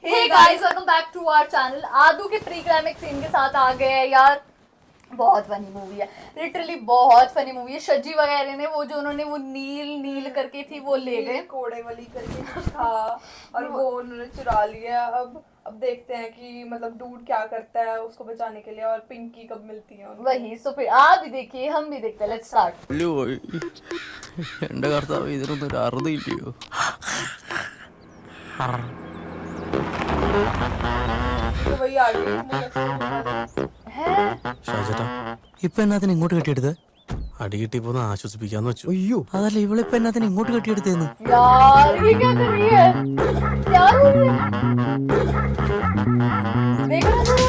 Hey guys welcome back to our channel. Aadu के pre climax scene के साथ आ गए हैं यार। बहुत फनी मूवी है, लिटरली बहुत फनी मूवी है। शजी वगैरह ने वो जो उन्होंने वो नील करके थी वो ले गए, कोड़े वाली करके कुछ था और वो उन्होंने चुरा लिया। अब देखते हैं कि मतलब डूड क्या करता है उसको बचाने के लिए और पिंकी कब मिलती है उनको। वही। सो फिर आप भी देखिए, हम भी देखते हैं। Let's start. എന്റെ കർത്താവ് ഇതിനൊന്നും ഒരു അറുതില്ലയോ? तो वही आ गई ഷാജേട്ടാ ഇപ്പൊ എന്നാത്തിന് ഇങ്ങോട്ട് കെട്ടിയെടുത്ത് അടി കിട്ടിയപ്പോ ആശ്വസിപ്പിക്കാന്ന് വെച്ചു. അയ്യോ അതല്ല ഇവളിപ്പോ എന്നാത്തിന് ഇങ്ങോട്ട് കെട്ടിയെടുത്തേന്ന്. यार ये क्या कर रही है? क्या हो रहा है? देखो ना जरा।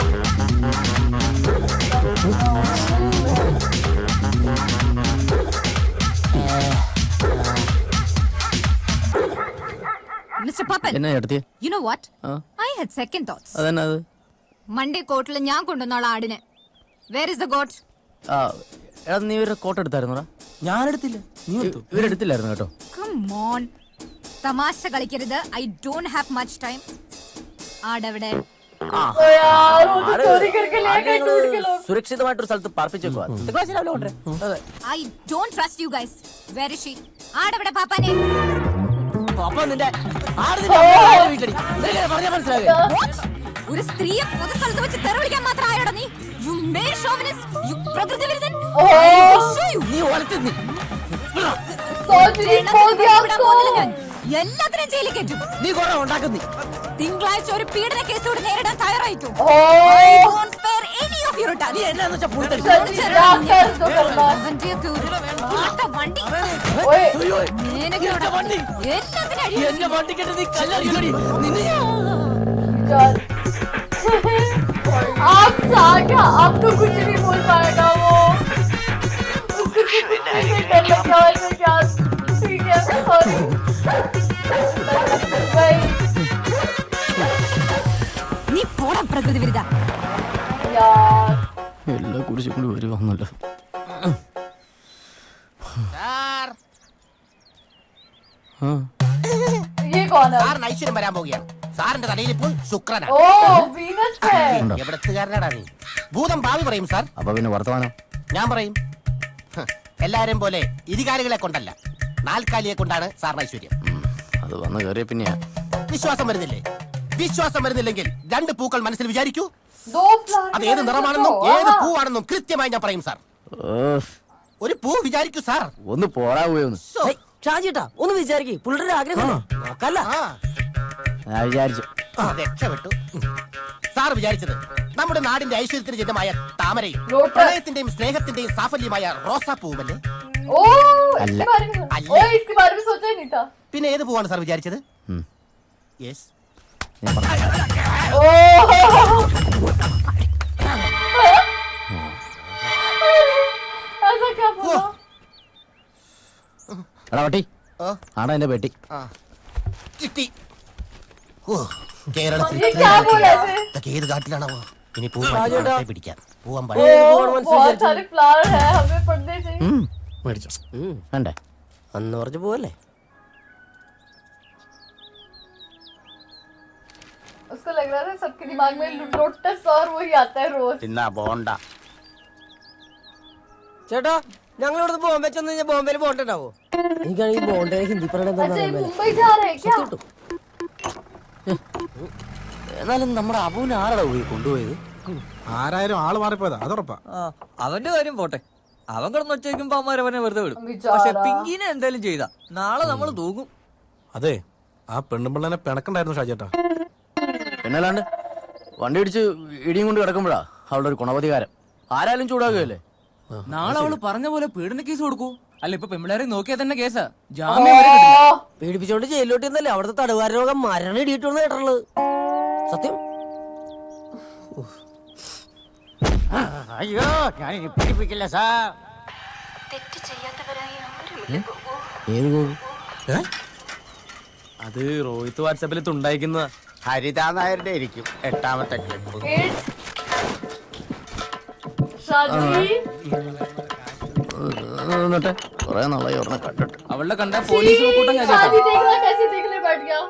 Mr. Papan, എന്നാ എടുത്തിയ you know what? I had second thoughts. അതെന്നാ അത്? മൺഡേ കോട്ടിൽ ഞാൻ കൊണ്ടുവന്ന ആടിനെ. Where is the goat? ആ എടാ നീ ഒരു കോട്ട് എടുത്തായിരുന്നോടാ? ഞാനെടുത്തില്ല, നീ എടുത്തു. ഇവരെടുത്തില്ലായിരുന്നു കേട്ടോ. Come on. തമാശ കളിക്കരുത്. I don't have much time. ആടവിടെ. ओ यार वो तो चोरी करके ले गए टूट के लोग। സുരക്ഷിതമായിട്ടൊരു സ്ഥലത്ത് പാർപ്പിച്ചേക്കുവാ. I don't trust you guys. Where is she? ആടവിടെ പാപ്പാനെ. What? ഒരു സ്ത്രീയെ പൊതു സ്ഥലത്ത് വെച്ച് തെറി വിളിക്കാൻ മാത്രം ആയോടാ നീ? You male chauvinist. You പ്രകൃതി വിരുദ്ധൻ. നീ വളർത്തി सोच खोल दिया उसको। എല്ലാത്തിനും ജയിലിൽ കയറ്റും. നീ കുറെ ഉണ്ടാക്കുന്നി. തിങ്കളാഴ്ച ഒരു പീഡന കേസ് കൂടി നേരിടാൻ തയ്യാറായിട്ടു. ओ I don't spare any of your time. നീ എന്നാന്ന് വെച്ചാ പുള്ളി सच्ची डॉक्टर तो करना। അവന്റെയൊക്കെ ഒരു ഉരുട്ട വണ്ടി. ओए നിനക്കവിടെ എല്ലാത്തിനും അടി. എന്നെ വണ്ടിക്കിട്ട് നീ കല്ലറിയടി നിന്നെ. चल आप था क्या? आपको कुछ नहीं बोल पाएगा वो। उसको किसी डर लग रहा है क्या? ठीक है सॉरी। भाई നീ പോടാ പ്രകൃതി വിരുദ്ധ. यार എല്ലാ കുറിച്ചും കൂടി വരുവാന്നല്ലോ. ये कौन है? സാറിന് ഐശ്വര്യം വരാൻ പോവുകയാണ്. സാറിന്റെ തലയിൽ ഇപ്പോൾ ശുക്രനാണ്. ओ വീനസ് है। എവിടത്തുകാരനാടാ നീ? ഭൂതം ഭാവി പറയും സാർ. അപ്പൊ പിന്നെ വർത്തമാനം ഞാൻ പറയും. എല്ലാരും പോലെ ഇരുകാലികളെ കൊണ്ടല്ല, നാൽക്കാലിയെ കൊണ്ടാണ് സാറിന് ഐശ്വര്യം. അത് വന്ന് കയറിയ പിന്നെയാ. വിശ്വാസം വരുന്നില്ലേ? വിശ്വാസം വരുന്നില്ലെങ്കിൽ രണ്ട് പൂക്കൾ മനസ്സിൽ വിചാരിക്കൂ. दो फ्लावर അത് ഏത് നിറമാണെന്നും ഏത് പൂവാണെന്നും കൃത്യമായി ഞാൻ പറയും സാർ. ഒരു പൂ വിചാരിക്കൂ സാർ. ഒന്ന് പോടാ പോയൊന്ന്. സോ, ഷാജിട്ടാ ഒന്ന് വിചാരിക്കേ, പുള്ളിയുടെ ആഗ്രഹം നോക്കല്ല. ആ, ഞാൻ വിചാരിച്ചു രക്ഷപ്പെട്ടു. സാർ വിചാരിച്ചത് നമ്മുടെ നാടിന്റെ ഐശ്വര്യത്തിന് ചിഹ്നമായ താമരയും ലോട്ടസ്. പ്രണയത്തിന്റെയും സ്നേഹത്തിന്റെയും സാഫല്യമായ റോസാപ്പൂവല്ലേ? ओ इसके बारे में ओ इसके बारे में सोचा ही नहीं था। പിന്നെ ഏത് പൂവാണ് സാർ വിചാരിച്ചത്? യെസ്, ഞാൻ പറഞ്ഞു. ओ ऐसा क्या बोला? എടാ പട്ടി ഓ, ആടാ എന്റെ പെട്ടി. ആ, കിട്ടി. ഓ, കേരളത്തിൽ ये क्या बोला ऐसे? ഇതൊക്കെ ഏത് കാട്ടിലാണാവോ? ഇനി പിടിക്കാൻ പൂവൻ ओ बहुत सारे फ्लावर है, हमें पढ़ने चाहिए। മേടിച്ചോ. വേണ്ടേ? അന്ന് പറഞ്ഞു പോവല്ലേ. उसको लग रहा था सबके दिमाग में लोटस और वही आता है रोज। തിന്നാ ബോണ്ട. ചേട്ടാ ഞങ്ങൾ ഇവിടുന്ന് ബോംബെ ചെന്ന് കഴിഞ്ഞാൽ ബോംബെയിൽ ബോണ്ടുണ്ടാവോ? എനിക്കാണെങ്കിൽ ബോണ്ടെ ഹിന്ദി പറയണ अच्छा ये मुंबई जा रहे हैं क्या? എന്നാലും നമ്മുടെ അബുവിനെ ആരാടാ പോയി കൊണ്ടുപോയത്? ആരായാലും ആള് മാറിപ്പോയതാ, അതുറപ്പാ. അവന്റെ കാര്യം പോട്ടെ, അവൻ കിടന്ന് ഒച്ചയ്ക്കുമ്പോ അവന്മാരവനെ വെറുതെ വിടും. ബിചാര. പക്ഷെ പിങ്കിനെ എന്തായാലും ചെയ്താ നാളെ നമ്മൾ തൂങ്ങും. അതെ, ആ പെണ്ണുമ്പിള്ളനെ പിണക്കണ്ടായിരുന്നു ഷാജേട്ടാ. പിന്നല്ലാണ്ട് വണ്ടി ഇടിച്ച് ഇടിയും കൊണ്ട് കിടക്കുമ്പോഴാ അവളുടെ ഒരു ഗുണപതികാരം. ആരായാലും ചൂടാകുകയല്ലേ? നാളെ അവള് പറഞ്ഞ പോലെ പീഡന കേസ് കൊടുക്കൂ. അല്ല ഇപ്പൊ പെമ്പിളാരെ നോക്കിയാൽ തന്നെ കേസാ, ജാമ്യം വരെ കിട്ടില്ല. ओ പീഡിപ്പിച്ചോണ്ട് ജയിലിലോട്ട് എന്നല്ലേ അവിടുത്തെ തടവുകാര രോഗം മരണം ഇടിയിട്ടുള്ള കേട്ടുള്ളത്. സത്യം. അയ്യോ, ഞാൻ പിടിപ്പിക്കില്ല സാർ. ഏത് പോകും? അത് റോഹിത്ത് വാട്സാപ്പിൽ തുണ്ടായിക്കുന്ന ഹരിതാ നായരുടെ ഇരിക്കും 8ാമത്തെ ക്ലിപ്പ്. शादी എന്നിട്ട് കൊറേ നാളായി ഓർമ്മ കണ്ടിട്ട്. അവളുടെ കണ്ട പോലീസ് കൂട്ടം शादी देखना कैसे देखने बैठ गया।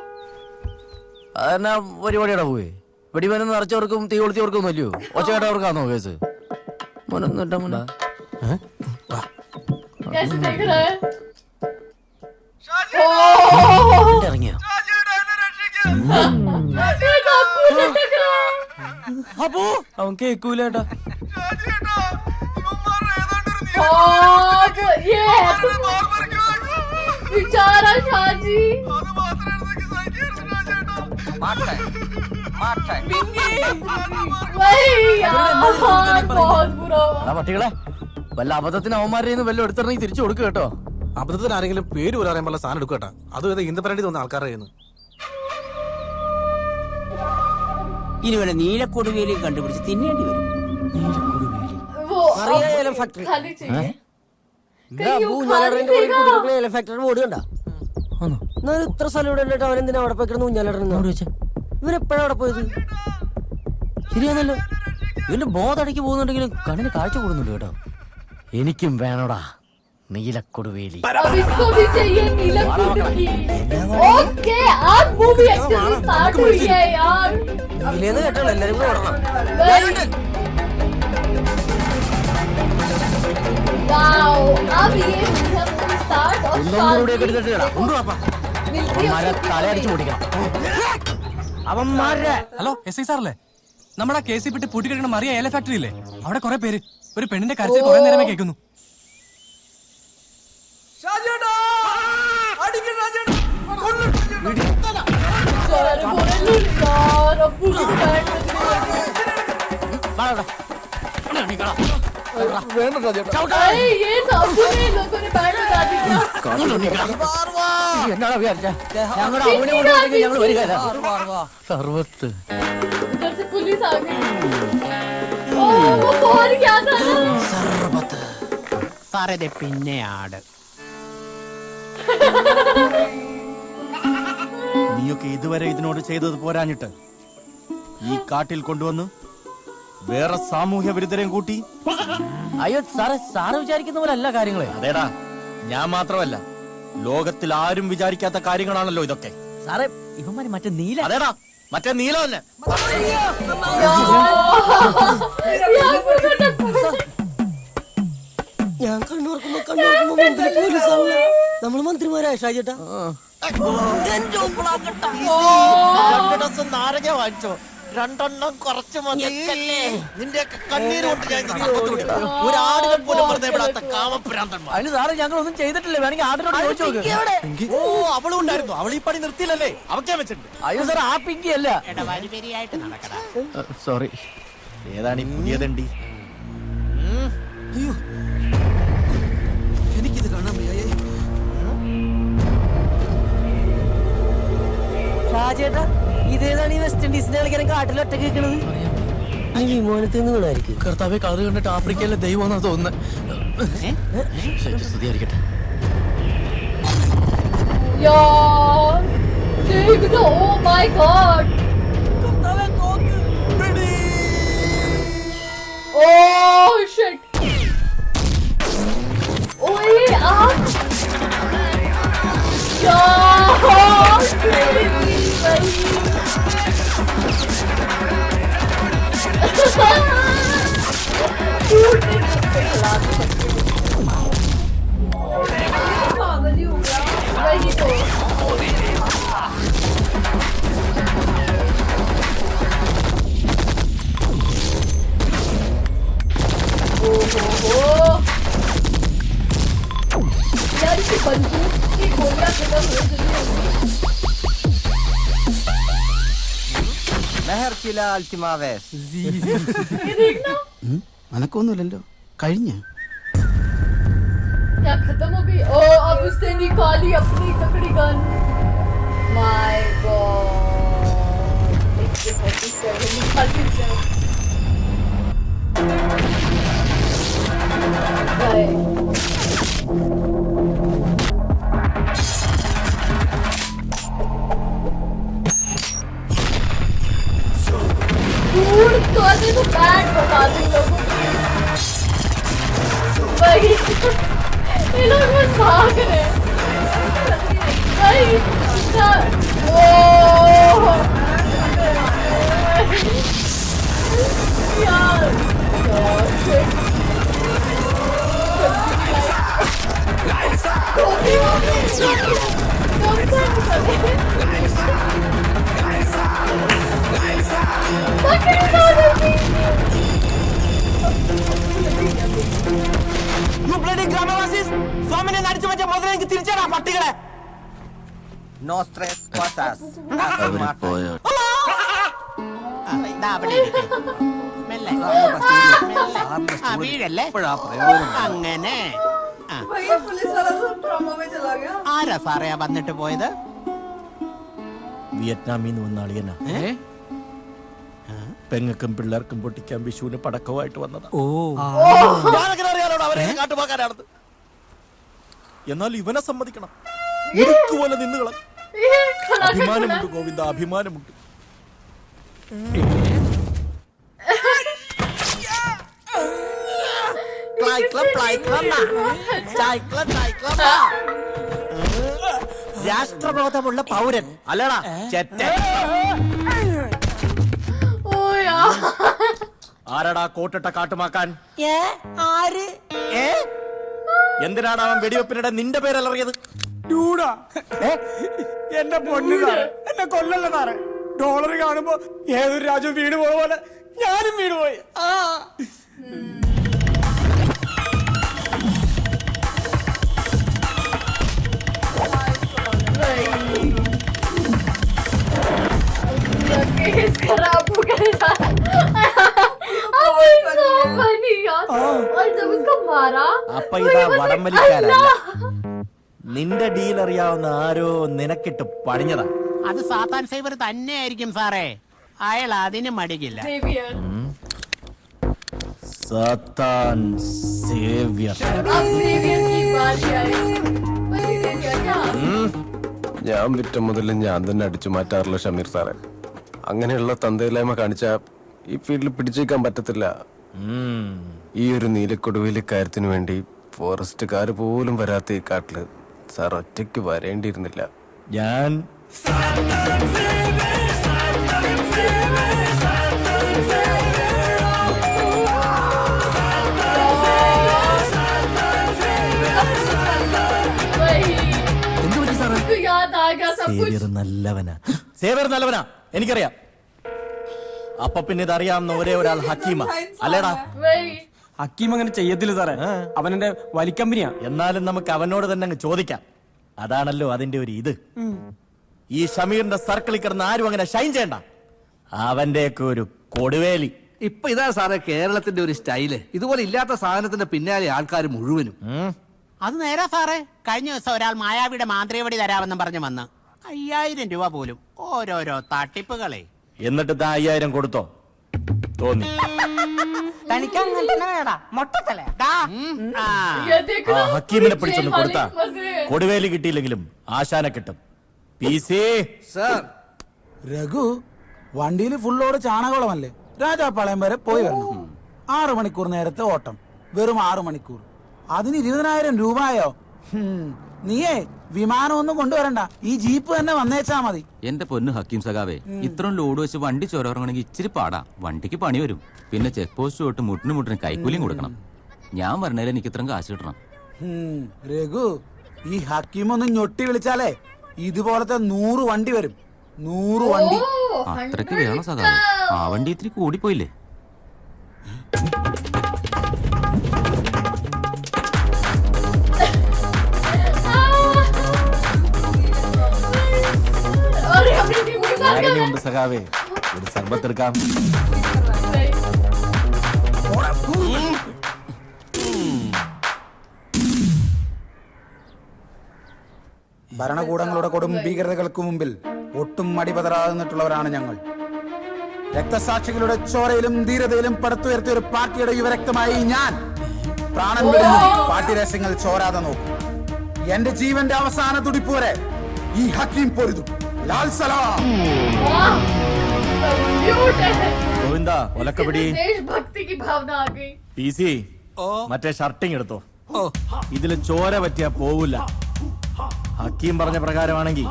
അതെന്നാ പരിപാടിയുടെ പോയി വെടിമരുന്ന് നിറച്ചവർക്കും തീ കൊളുത്തിയവർക്കും അല്ലയോ ഒച്ചകേട്ടവർക്കാന്നോ കേസ് മോനൊന്നും മോനെ कैसे देख रहा है ഇറങ്ങിയോ ये काकू से देख रहा है അപ്പോ അവൻ കേക്കൂലേട്ടാ ये बेचारा शाजी वही यार बहुत बुरा हुआ ആ പട്ടികളെ വല്ല അബദ്ധത്തിന് അവന്മാരെ വല്ല എടുത്തിറങ്ങി തിരിച്ചു കൊടുക്കുക കേട്ടോ. അബദ്ധത്തിന് ആരെങ്കിലും പേര് പോലും അറിയാൻ പാടില്ല സാധനം എടുക്കട്ടാ അത് ഇന്ദപ്പരണ്ടി തോന്നുന്ന ആൾക്കാരുടെ കയ്യിൽ നിന്ന്. ഇനി വല്ല നീലക്കൊടുവേലിയും കണ്ടുപിടിച്ച് തിന്നേണ്ടി വരും. वो ഏലം ഫാക്ടറി खाली चाहिए ഏലം ഫാക്ടറിയുടെ ബോർഡ് കണ്ട എന്നാലും ഇത്ര സ്ഥലം ഇവിടെ ഉണ്ടിട്ട് അവൻ എന്തിനാ അവിടെ പോയി ഊഞ്ഞാലിടുന്നു? ഇവൻ എപ്പോഴാ അവിടെ പോയത്? ശരിയാണല്ലോ ഇവന്റെ ബോധടക്കി പോകുന്നുണ്ടെങ്കിലും കണ്ണിന് കാഴ്ച കൂടുന്നുണ്ട് കേട്ടോ. എനിക്കും വേണോടാ നീലക്കൊടുവേലി. अब इसको भी चाहिए नीलम कुटकी ओके आज मूवी एक्चुअली स्टार्ट हुई है यार ഇല്ലേന്ന് കേട്ടോ എല്ലാരും കൂടെ ഓടണം. वाओ अब ये मूवी स्टार्ट और मिलती है തലയടിച്ചു പൊട്ടിക്കണം അവന്മാരുടെ ഹലോ SI സാറല്ലേ നമ്മുടെ കേസി പെട്ടി പൂട്ടിക്കിടക്കുന്ന മറിയ ഏല ഫാക്ടറി ഇല്ലേ അവിടെ കുറെ പേര് ഒരു പെണ്ണിന്റെ കരച്ചിൽ കുറെ നേരമേ കേൾക്കുന്നു. यार अब पूरी बैंड अरे ये तो अपने लोगों ने बैंड बजा दिया എന്നാടാ വിചാരിച്ച ഞങ്ങളുടെ അവനെ കൊണ്ട് ഞങ്ങൾ വരിക സർവത്ത് उधर से पुलिस आ गई ओ वो कौन क्या था സർവത്ത് സാറേ പിന്നെ ആട് നീയൊക്കെ ഇതുവരെ ഇതിനോട് ചെയ്തത് പോരാഞ്ഞിട്ട് ഈ കാട്ടിൽ കൊണ്ടുവന്ന് വേറെ സാമൂഹ്യ വിരുദ്ധരെയും കൂട്ടി. അയ്യോ സാറേ സാറ് വിചാരിക്കുന്ന പോലെ അല്ല കാര്യങ്ങളെ. അതേടാ ഞാൻ മാത്രമല്ല ലോകത്തിൽ ആരും വിചാരിക്കാത്ത കാര്യങ്ങളാണല്ലോ ഇതൊക്കെ. സാറേ ഇവന്മാര് മറ്റേ നീല അതേടാ മറ്റേ നീല തന്നെ. ഞാൻ കണ്ണോർക്കുമ്പോ മുമ്പിൽ പോലീസാവില്ല. നമ്മള് മന്ത്രിമാരായ ഷാജേട്ടാ. നാരങ്ങ വാങ്ങിച്ചോ രണ്ടെണ്ണം കുറച്ച് മതി. നിന്റെയൊക്കെ കണ്ണീര് കൊണ്ട് ഞാൻ ഒരാടിനെ പോലും വെറുതെ വിടാത്ത കാമപ്രാന്തന്മാർ. അതിന് സാറേ ഞങ്ങളൊന്നും ചെയ്തിട്ടില്ല. വേണമെങ്കിൽ ആടിനോട് ചോദിച്ചു നോക്ക്. ഓ അവളും ഉണ്ടായിരുന്നു. അവൾ ഈ പണി നിർത്തിയില്ലല്ലേ അവക്കേ വെച്ചിട്ടുണ്ട്. അയ്യോ സാർ ആ പിങ്കി അല്ല. വരിപരിയായിട്ട് നടക്കടാ. സോറി. ഏതാണ് ഈ പുതിയതണ്ടി? എനിക്കിത് കാണാൻ വയ്യേ. ഷാജേട്ടാ ഇതേതാണ് ഈ വെസ്റ്റ് ഇൻഡീസിന്റെ കളിക്കാരൻ കാട്ടിൽ ഒറ്റ കേൾക്കണത്? ഈ വിമാനത്തിൽ നിന്ന് വീണായിരിക്കും. കർത്താവെ കളർ കണ്ടിട്ട് ആഫ്രിക്കയിലെ ദൈവമാണെന്നാ തോന്നുന്നത്. സ്തുതിയായിരിക്കട്ടെ. यार देख दो oh my God oh shit ओए आप यार crazy भाई Dude, पागल ही हो गया वही तो यार इसे बंदूक की गोलियां खत्म हो चुकी होंगी മെഹർ ഫിലാൽ തിമാവേസ്. ये देखना അനക്കൊന്നുമില്ലല്ലോ കഴിഞ്ഞ്. क्या खत्म हो गई ओ अब उसने निकाली अपनी तकड़ी गन माय गॉड AK-47 निकाली गए दूर तो आते तो बैट बता दे लोगों को भाई ये लोग बस भाग रहे हैं भाई ओह മുതൽ എനിക്ക് തിരിച്ചാടാ പട്ടികളെ. No stress കോസാസ്. വീഴല്ലേ അങ്ങനെ. भैया पुलिस वाला तो ट्रॉमा में चला गया. ആരാ സാറേ വന്നിട്ട് പോയത്? വിയറ്റ്നാമിൽ നിന്ന് വന്ന അളിയനാ. പെങ്ങൾക്കും പിള്ളേർക്കും പൊട്ടിക്കാൻ വിഷുവിന് പടക്കമായിട്ട് വന്നതാ. ഞാനങ്ങനെ അറിയാലോടാ അവരെ കാട്ടുപോക്കാരാണെന്ന്. എന്നാൽ ഇവനെ സമ്മതിക്കണം, ഇതുപോലെ നിന്നുകള. അഭിമാനമുണ്ട് ഗോവിന്ദ, അഭിമാനമുണ്ട്. രാഷ്ട്രബോധമുള്ള പൗരൻ അല്ലടാ ചെറ്റ. ആരടാ കോട്ടിട്ട കാട്ടുമാക്കാൻ? ആര്? എന്തിനാണ് അവൻ വെടിവെപ്പിനിടെ നിന്റെ പേരലറിയത്? എന്റെ പൊന്നു സാറേ, എന്നെ കൊല്ലല്ല സാറേ. ഡോളർ കാണുമ്പോ ഏതൊരു രാജ്യം വീട് പോയ പോലെ ഞാനും വീട് പോയി. खराब हो गया यार. और जब उसको मारा അപ്പൊ ഇതാ വടംവലിക്കാരല്ല, നിന്റെ ഡീൽ അറിയാവുന്ന ആരോ നിനക്കിട്ട് പണിഞ്ഞതാ. അത് സാത്താൻ സേവർ തന്നെയായിരിക്കും സാറേ. അയാൾ അതിന് മടിക്കില്ല. Xavier. സാത്താൻ സേവ്യർ. अब Xavier की बारी आई. बलि दे दिया क्या? ഞാൻ വിറ്റ മുതൽ ഞാൻ തന്നെ അടിച്ചു മാറ്റാറില്ല ഷമീർ സാറേ. അങ്ങനെയുള്ള തന്തയില്ലായ്മ കാണിച്ച ഈ ഫീൽഡിൽ പിടിച്ചേക്കാൻ പറ്റത്തില്ല. ഈ ഒരു നീലക്കൊടുവിലെ കാര്യത്തിന് വേണ്ടി ഫോറസ്റ്റുകാർ പോലും വരാത്ത ഈ കാട്ടില് സാർ ഒറ്റയ്ക്ക് വരേണ്ടിയിരുന്നില്ല. ഞാൻ उसको याद आ गया सब कुछ. സേവ്യർ നല്ലവനാ, സേവ്യർ നല്ലവനാ, എനിക്കറിയാം. അപ്പൊ പിന്നെ ഇതറിയാവുന്ന ഒരേ ഒരാൾ ഹക്കീമ അല്ലേടാ? वही. ഹക്കീം അങ്ങനെ ചെയ്യത്തില്ല സാറേ, അവനെന്റെ വലിക്കമ്പനിയാ. എന്നാലും നമുക്ക് അവനോട് തന്നെ അങ്ങ് ചോദിക്കാം. അതാണല്ലോ അതിന്റെ ഒരു ഇത്. ഈ ഷമീറിന്റെ സർക്കിളിൽ കിടന്ന് ആരും അങ്ങനെ ഷൈൻ ചെയ്യണ്ട. അവന്റെയൊക്കെ ഒരു കൊടുവേലി. ഇപ്പൊ ഇതാ സാറേ കേരളത്തിന്റെ ഒരു സ്റ്റൈല്. ഇതുപോലെ ഇല്ലാത്ത സാധനത്തിന്റെ പിന്നാലെ ആൾക്കാർ മുഴുവനും. അത് നേരാ സാറേ. കഴിഞ്ഞ ദിവസം ഒരാൾ മായാവിയുടെ മാന്ത്രികവടി തരാമെന്നും പറഞ്ഞു വന്ന് 5000 രൂപ പോലും. ഓരോരോ തട്ടിപ്പുകളെ. എന്നിട്ട് 5000 കൊടുത്തോ? തോന്നി. തനിക്ക് അങ്ങനെ തന്നെ വേടാ മൊട്ടത്തല്ലേ. ये देखो ആ ഹക്കീമിനെ പിടിച്ചൊന്ന് जेल वाले കൊടുത്താ मजे. കൊടുവേലി കിട്ടിയില്ലെങ്കിലും ആശാനെ കിട്ടും. PC സാർ രഘു, വണ്ടിയിൽ ഫുള്ളോട് ചാണകവളമല്ലേ? രാജാപ്പാളയം വരെ പോയി വരണം. 6 മണിക്കൂർ നേരത്തെ ഓട്ടം, വെറും 6 മണിക്കൂർ. അതിന് 20,000 രൂപയോ? നീയേ വിമാനമൊന്നും കൊണ്ടുവരണ്ട, ഈ ജീപ്പ് തന്നെ വന്നേച്ചാ മതി. എന്റെ പൊന്നു ഹക്കീം സഖാവേ, ഇത്രയും ലോഡ് വെച്ച് വണ്ടി ചോരണമെങ്കിൽ ഇച്ചിരി പാടാ. വണ്ടിക്ക് പണി വരും. പിന്നെ ചെക്ക് പോസ്റ്റ് തൊട്ട് മുട്ടിന് കൈക്കൂലിയും കൊടുക്കണം. ഞാൻ പറഞ്ഞാൽ എനിക്ക് ഇത്രയും കാശ് കിട്ടണം. രഘു, ഈ ഹക്കീമൊന്ന് ഞൊട്ടി വിളിച്ചാലേ ഇതുപോലത്തെ 100 വണ്ടി വരും. 100 വണ്ടി. അത്രയ്ക്ക് വേണോ സഖാവേ? ആ വണ്ടി ഇത്തിരി കൂടിപ്പോയില്ലേ? अरे हमने टीम के साथ ആരെങ്കിലും സഖാവേ, ഒരു സർബത്തെടുക്കാം. ഭരണകൂടങ്ങളുടെ കൊടും ഭീകരതകൾക്ക് മുമ്പിൽ ഒട്ടും മടിപതറാതെ നിന്നിട്ടുള്ളവരാണ് ഞങ്ങൾ. രക്തസാക്ഷികളുടെ ചോരയിലും ധീരതയിലും പടുത്തുയർത്തിയ ഒരു പാർട്ടിയുടെ യുവരക്തമായി ഞാൻ പ്രാണൻ വിടുന്നു. പാർട്ടി രഹസ്യങ്ങൾ ചോരാതെ നോക്കും. എന്റെ ജീവന്റെ അവസാന തുടിപ്പ് വരെ ഈ ഹക്കീം പൊരുതും. ലാൽ സലാം. ഗോവിന്ദ ഒലക്കപിടി. देशभक्ति की भावना आ गई. PC മറ്റേ ഷർട്ടിങ് എടുത്തോ. ഇതില് ചോര പറ്റിയാ പോവില്ല. ഹക്കീം പറഞ്ഞ പ്രകാരമാണെങ്കിൽ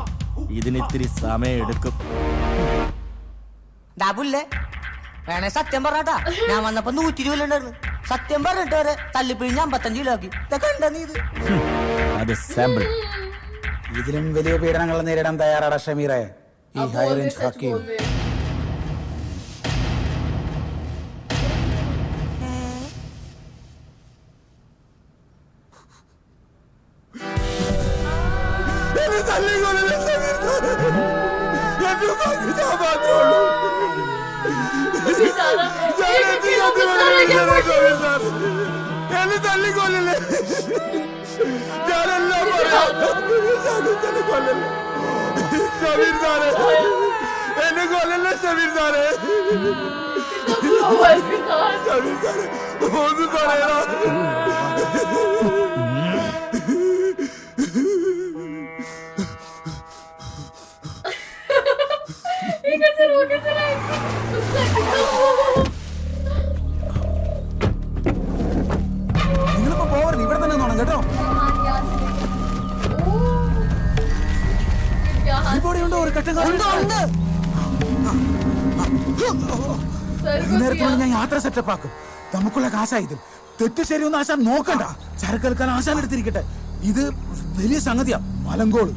ഇതിന് ഇത്തിരി സമയം എടുക്കും. ഡാബുല്ലേ വേണേ സത്യം പറഞ്ഞാട്ടാ, ഞാൻ വന്നപ്പോ 120 ഉണ്ടായിരുന്നു. സത്യം പറഞ്ഞിട്ട് വരെ തല്ലിപ്പിഴിഞ്ഞ് 55 കിലോ ആക്കി. ഇതൊക്കെ ഉണ്ടോ നീ ഇത്? അത് സാമ്പിൾ. ഇതിലും വലിയ പീഡനങ്ങൾ നേരിടാൻ തയ്യാറാണ് ഷമീറെ ഈ ഹൈ റേഞ്ച് ഹക്കീം. बेचारा एक अकेला बंदा रह गया मोटी। എന്നെ തല്ലിക്കൊല്ലല്ലേ ഞാനെല്ലാം പറയാം എന്നെ കൊല്ലല്ലേ ഷമീർ സാറേ എന്നെ കൊല്ലല്ലേ ഷമീർ സാറേ बुरा हुआ इसके साथ। ഷമീർ സാറേ ഒന്ന് പറയണോ ये कैसे रहा നിങ്ങളിപ്പോ പോവരുത് ഇവിടെ തന്നെ നോണം കേട്ടോ ഇവിടെ ഒരു കട്ടൻ വൈകുന്നേരത്തോടെ ഞാൻ യാത്ര സെറ്റപ്പ് ആക്കും നമുക്കുള്ള കാശായത് തെറ്റ് ശരിയൊന്നും ആശാൻ നോക്കണ്ട ചരക്കെടുക്കാൻ ആശാൻ എടുത്തിരിക്കട്ടെ ഇത് വലിയ സംഗതിയാ മലങ്കോള്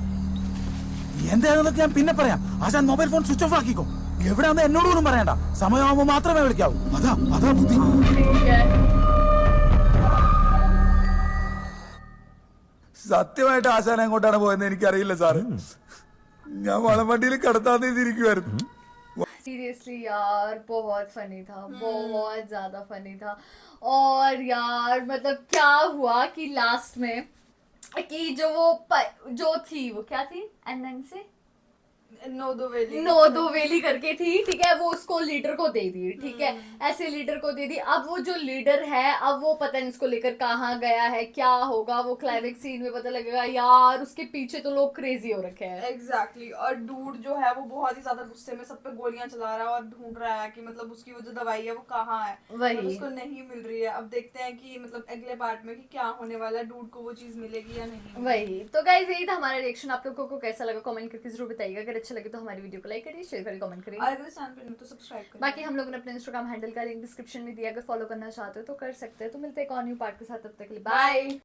എന്താണെന്നൊക്കെ ഞാൻ പിന്നെ പറയാം ആശാൻ മൊബൈൽ ഫോൺ സ്വിച്ച് ഓഫ് ആക്കിക്കോ എവിടെയാന്ന് എന്നോട് പോലും പറയണ്ട സമയമാകുമ്പോ മാത്രമേ വിളിക്കാവൂ അതാ ബുദ്ധി സത്യമായിട്ട് ആശാൻ എങ്ങോട്ടാണ് പോയെന്ന് എനിക്കറിയില്ല സാറ് ഞാൻ വളംവണ്ടിയിൽ കടത്താതെ ഇരിക്കുവായിരുന്നു सीरियसली यार बहुत फनी था, बहुत ज्यादा फनी था। और यार मतलब क्या हुआ कि लास्ट में कि जो थी वो क्या थी एनएन से नोदोवेली करके थी, ठीक है, वो उसको लीडर को दे दी, ठीक है, ऐसे लीडर को दे दी। अब वो जो लीडर है अब वो पता नहीं इसको लेकर कहाँ गया है, क्या होगा, वो क्लाइमेक्स सीन में पता लगेगा। यार उसके पीछे तो लोग क्रेजी हो रखे हैं। एग्जैक्टली और डूड जो है वो बहुत ही ज्यादा गुस्से में सब पे गोलियां चला रहा है और ढूंढ रहा है कि मतलब उसकी वो जो दवाई है वो कहाँ है, वही और उसको नहीं मिल रही है। अब देखते हैं कि मतलब अगले पार्ट में कि क्या होने वाला है, डूड को वो चीज मिलेगी या नहीं। वही तो गाइस यही था हमारा रिएक्शन। आप लोगों को कैसा लगा कमेंट करके जरूर बताइएगा। अगर अच्छा लगे तो हमारी वीडियो को लाइक करिए, शेयर करिए, कमेंट करिए। और अगर चैनल पे नहीं तो सब्सक्राइब करिए। बाकी हम लोगों ने अपने इंस्टाग्राम हैंडल का लिंक डिस्क्रिप्शन में दिया, अगर फॉलो करना चाहते हो तो कर सकते हैं। तो मिलते हैं एक और न्यू पार्ट के साथ, तब तक के लिए बाय।